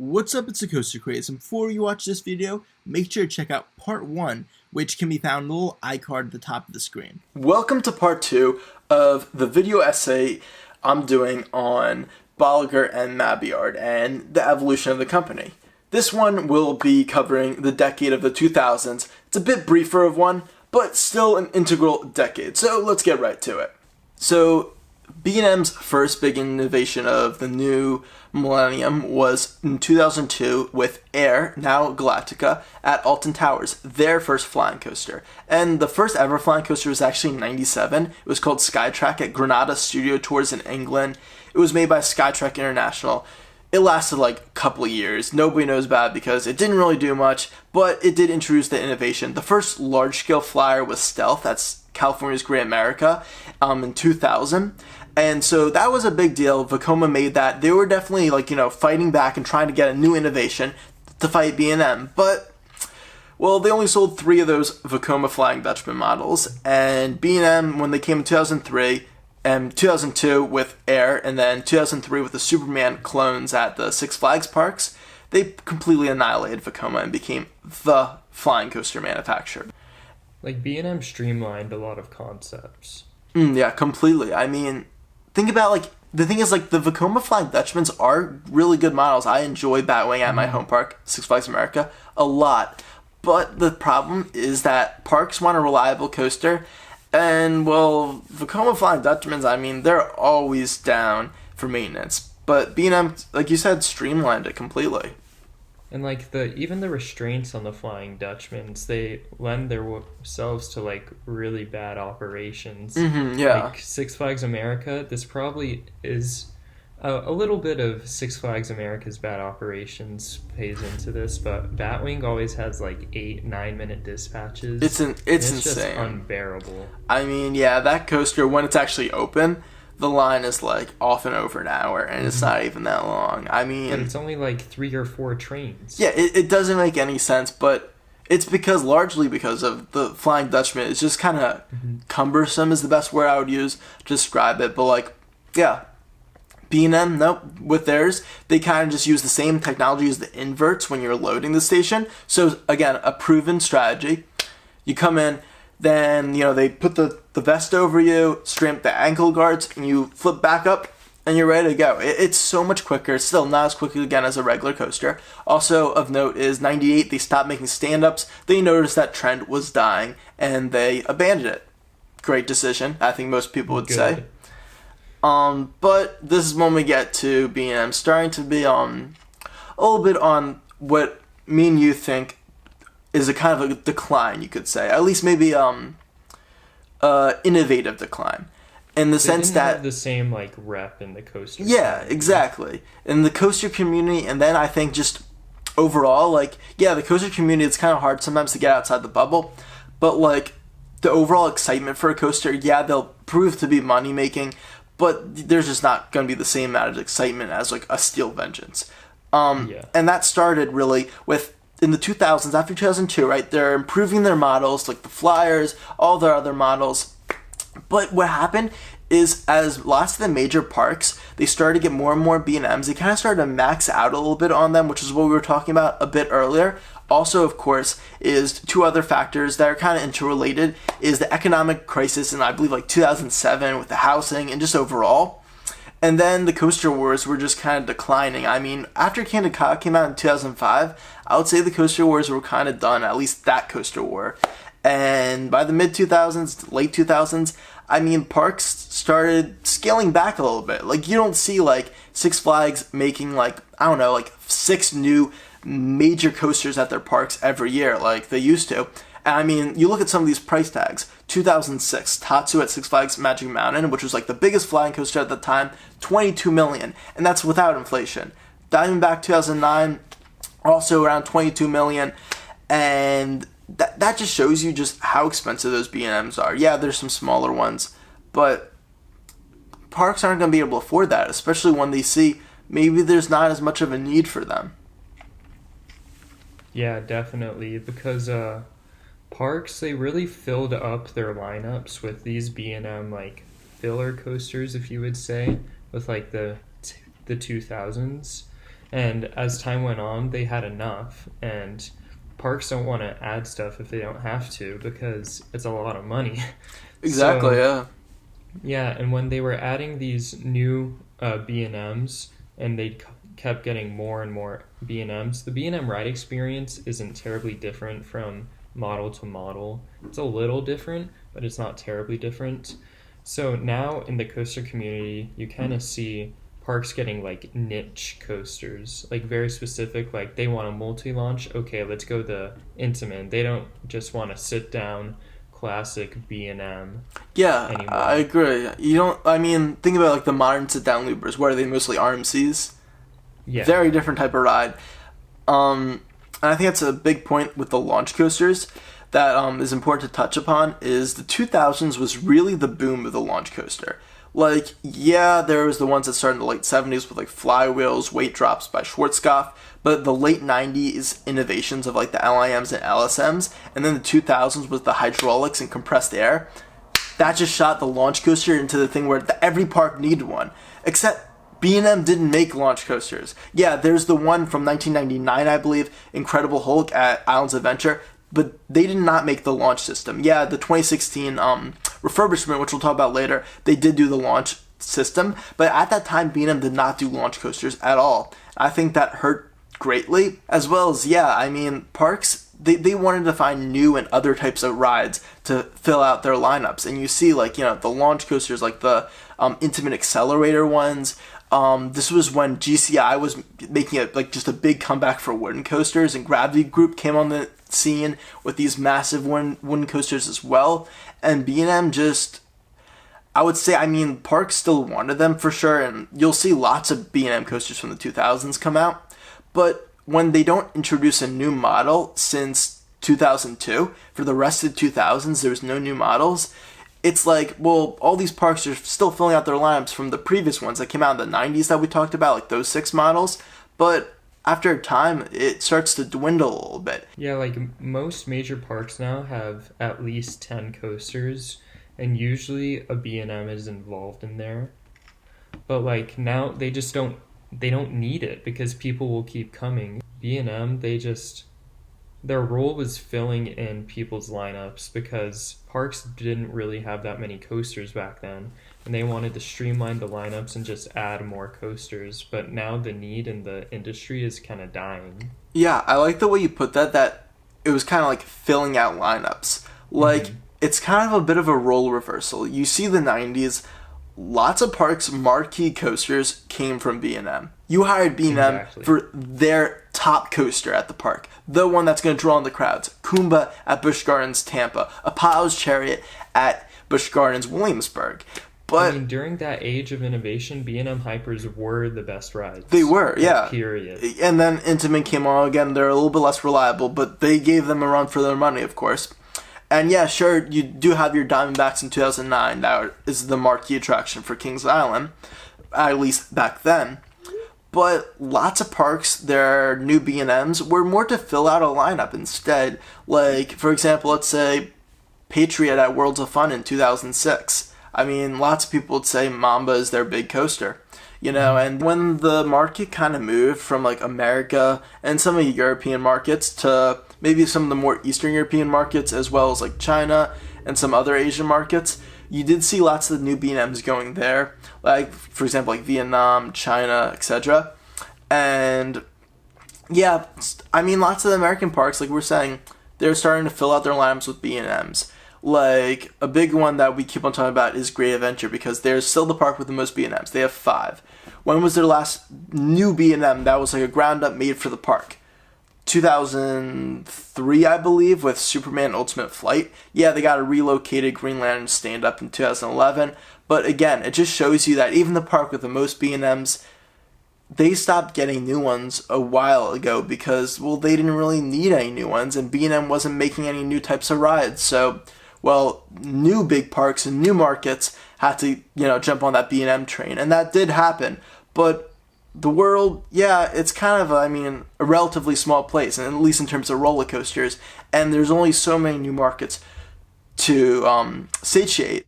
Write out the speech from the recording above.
What's up, it's a Coaster Craze, and before you watch this video, make sure to check out part 1, which can be found in the little iCard at the top of the screen. Welcome to part 2 of the video essay I'm doing on Bolliger and Mabillard and the evolution of the company. This one will be covering the decade of the 2000s. It's a bit briefer of one, but still an integral decade, so let's get right to it. So B&M's first big innovation of the new millennium was in 2002 with Air, now Galactica, at Alton Towers, their first flying coaster. And the first ever flying coaster was actually in 97. It was called Skytrack at Granada Studio Tours in England. It was made by Skytrack International. It lasted like a couple of years. Nobody knows about it because it didn't really do much, but it did introduce the innovation. The first large-scale flyer was Stealth, that's California's Great America, in 2000. And so that was a big deal. Vekoma made that. They were definitely fighting back and trying to get a new innovation to fight B&M. But, well, they only sold 3 of those Vekoma Flying Dutchman models. And B&M, when they came in 2003, and 2002 with Air, and then 2003 with the Superman clones at the Six Flags parks, they completely annihilated Vekoma and became the flying coaster manufacturer. Like, B&M streamlined a lot of concepts. Yeah, completely. I mean, think about, the thing is, the Vekoma Flying Dutchmans are really good models. I enjoy Batwing at my home park, Six Flags America, a lot. But the problem is that parks want a reliable coaster, and, well, Vekoma Flying Dutchmans, I mean, they're always down for maintenance. But B&M, like you said, streamlined it completely. And even the restraints on the Flying Dutchmans, they lend themselves to really bad operations. Yeah. Like Six Flags America, this probably is a little bit of Six Flags America's bad operations pays into this, but Batwing always has 8-9 minute dispatches. It's insane. Just unbearable. I mean, yeah, that coaster, when it's actually open, the line is often over an hour, and it's not even that long. I mean, but it's only 3 or 4 trains. Yeah, it doesn't make any sense, but it's largely because of the Flying Dutchman. It's just kind of cumbersome is the best word I would use to describe it. But yeah, B&M, nope, with theirs, they kind of just use the same technology as the inverts when you're loading the station. So again, a proven strategy. You come in, then, they put the vest over you, strap the ankle guards, and you flip back up, and you're ready to go. It's so much quicker. It's still not as quick, again, as a regular coaster. Also of note is 98, they stopped making stand-ups. They noticed that trend was dying, and they abandoned it. Great decision, I think most people would say. But this is when we get to B&M starting to be a little bit on what me and you think is a kind of a decline, you could say. At least maybe innovative decline. In the sense that have the same rep in the coaster. Yeah, community. exactly. In the coaster community, and then I think just overall, the coaster community, it's kind of hard sometimes to get outside the bubble. But the overall excitement for a coaster, yeah, they'll prove to be money making, but there's just not going to be the same amount of excitement as a Steel Vengeance. And that started really with in the 2000s, after 2002, right? They're improving their models, the Flyers, all their other models. But what happened is, as lots of the major parks, they started to get more and more B&Ms. They kind of started to max out a little bit on them, which is what we were talking about a bit earlier. Also, of course, is 2 other factors that are kind of interrelated, is the economic crisis in, I believe, 2007 with the housing and just overall. And then the coaster wars were just kind of declining. I mean, after Candid Kyle came out in 2005, I would say the coaster wars were kind of done, at least that coaster war. And by the mid-2000s, late 2000s, I mean, parks started scaling back a little bit. You don't see, Six Flags making, 6 new major coasters at their parks every year like they used to. And I mean, you look at some of these price tags. 2006, Tatsu at Six Flags Magic Mountain, which was the biggest flying coaster at the time, $22 million, and that's without inflation. Diamondback 2009, also around $22 million, and that just shows you just how expensive those B&Ms are. Yeah, there's some smaller ones, but parks aren't going to be able to afford that, especially when they see maybe there's not as much of a need for them. Yeah, definitely, because parks, they really filled up their lineups with these B&M filler coasters, if you would say, with the 2000s. And as time went on, they had enough. And parks don't want to add stuff if they don't have to because it's a lot of money. Exactly, yeah. Yeah, and when they were adding these new B&Ms and they kept getting more and more B&Ms, the B&M ride experience isn't terribly different from model to model. It's a little different, but it's not terribly different. So now in the coaster community, you kind of see parks getting like niche coasters, like very specific, like they want a multi-launch. Okay, let's go the Intamin. They don't just want to sit down classic B&M. Yeah, anymore. I agree. You don't, I mean, think about like the modern sit-down loopers. What are they, mostly RMCs? Yeah. Very different type of ride. And I think that's a big point with the launch coasters that is important to touch upon is the 2000s was really the boom of the launch coaster. Like, yeah, there was the ones that started in the late 70s with like flywheels, weight drops by Schwarzkopf, but the late 90s innovations of like the LIMs and LSMs, and then the 2000s was the hydraulics and compressed air. That just shot the launch coaster into the thing where every park needed one, except B&M didn't make launch coasters. Yeah, there's the one from 1999, I believe, Incredible Hulk at Islands of Adventure, but they did not make the launch system. Yeah, the 2016 refurbishment, which we'll talk about later, they did do the launch system, but at that time, B&M did not do launch coasters at all. I think that hurt greatly, as well as, yeah, I mean, parks, they wanted to find new and other types of rides to fill out their lineups, and you see, like, you know, the launch coasters, like the Intimate Accelerator ones. This was when GCI was making it like just a big comeback for wooden coasters, and Gravity Group came on the scene with these massive wooden coasters as well. And B&M just, I would say, I mean, parks still wanted them for sure, and you'll see lots of B&M coasters from the 2000s come out. But when they don't introduce a new model since 2002, for the rest of the 2000s, there was no new models. It's like, well, all these parks are still filling out their lineups from the previous ones that came out in the 90s that we talked about, like those 6 models, but after a time, it starts to dwindle a little bit. Yeah, like most major parks now have at least 10 coasters, and usually a B&M is involved in there. But like now, they don't need it because people will keep coming. B&M, their role was filling in people's lineups because parks didn't really have that many coasters back then, and they wanted to streamline the lineups and just add more coasters. But now the need in the industry is kind of dying. Yeah, I like the way you put that it was kind of like filling out lineups. Like, It's kind of a bit of a role reversal. You see the 90s, lots of parks' marquee coasters came from B&M. You hired B&M Exactly. for their top coaster at the park, the one that's going to draw in the crowds. Kumba at Busch Gardens, Tampa. Apollo's Chariot at Busch Gardens, Williamsburg. But I mean, during that age of innovation, B&M Hypers were the best rides. they were, yeah. Period. And then Intamin came on again. They're a little bit less reliable, but they gave them a run for their money, of course. And yeah, sure, you do have your Diamondbacks in 2009. That is the marquee attraction for Kings Island, at least back then. But lots of parks, their new B&Ms were more to fill out a lineup instead. Like, for example, let's say Patriot at Worlds of Fun in 2006. I mean, lots of people would say Mamba is their big coaster. You know, and when the market kind of moved from like America and some of the European markets to maybe some of the more Eastern European markets, as well as like China and some other Asian markets, you did see lots of the new B&Ms going there, like, for example, like Vietnam, China, etc. And yeah, I mean, lots of the American parks, like we're saying, they're starting to fill out their lineups with B&Ms. Like, a big one that we keep on talking about is Great Adventure, because they're still the park with the most B&Ms. They have 5. When was their last new B&M that was like a ground up made for the park? 2003, I believe, with Superman Ultimate Flight. Yeah, they got a relocated Green Lantern stand-up in 2011. But again, it just shows you that even the park with the most B&Ms, they stopped getting new ones a while ago because, well, they didn't really need any new ones, and B&M wasn't making any new types of rides. So, well, new big parks and new markets had to, jump on that B&M train, and that did happen. But the world, yeah, it's kind of, a relatively small place, and at least in terms of roller coasters, and there's only so many new markets to satiate.